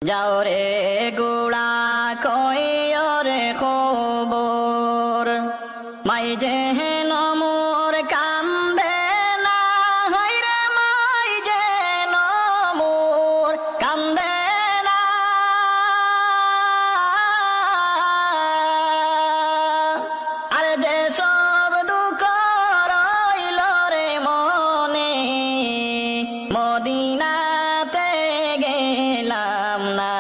যাও রে গোড়া কইও রে খবর মাই যেন মোর কান্দে না হায়রে মাই যেন মোর কান্দে না আর যে সব দুঃখ রইল রে মনে মদিনাতে গেলাম না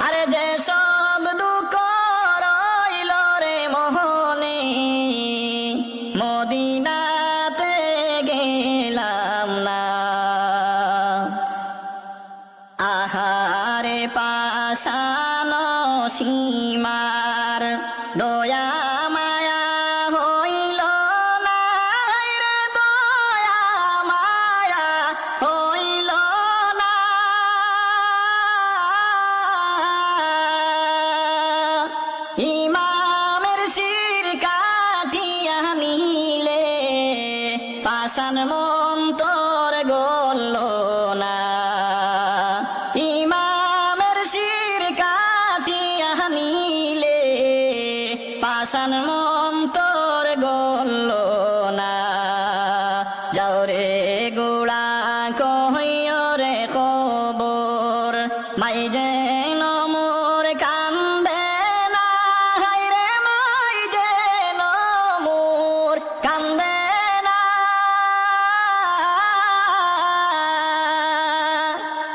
আর যে সব দুঃখ রইল রে মনে মদিনাতে গেলাম না আহারে পাশানো সীমার দয়া মায়া হইল না রে দয়া মায়া হইল না ইমামের শির কাটিয়া নিলে পাশান মন তোর গল না ইমামের শির কাটিয়া নিলে পাশান মন তোর গল না যাও রে গোড়া কইও রে খবর মাই যেন মোর কান্দে না হায়রে মাই যেন মোর কান্দে না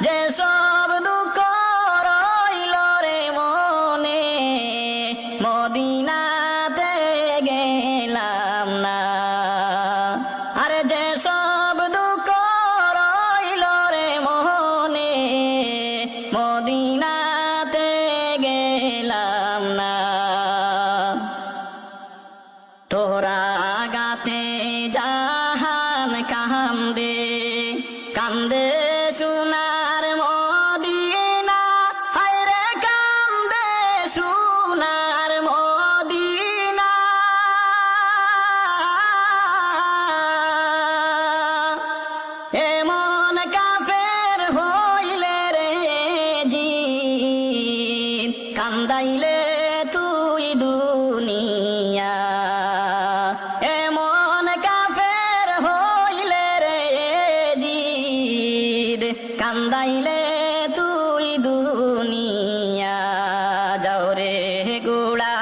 যে সব দুঃখ রইল রে মনে মদিনাতে গেলাম না আর যে সব দুঃখ রইল রে মনে মদিনাতে গেলাম না তোরা গাতে জাহান কান্দে কান্দে সোনার মদিনা হায়রে কান্দে সোনার মদিনা এমন কাফের হইলে রে জিন কান্দাইলে তুই দুনিয়া এমন কাফের হইলে রে জিদ কান্দাইলে তুই দুনিয়া যাও রে গোড়া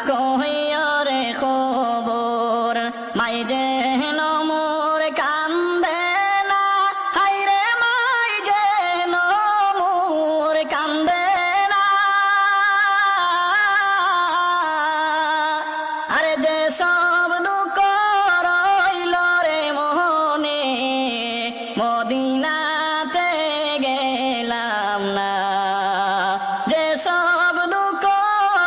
কইও রে খবর মাই যেন মোর কান্দে না হায়রে মাই যেন মোর কান্দে না আরে যে সব দুঃখ রইল রে মনে মদিনাতে গেলাম না যে সব দুঃখ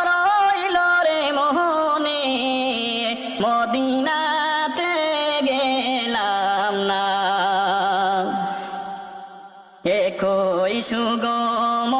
রইল রে মনে মদিনাতে গেলাম না একই সুগম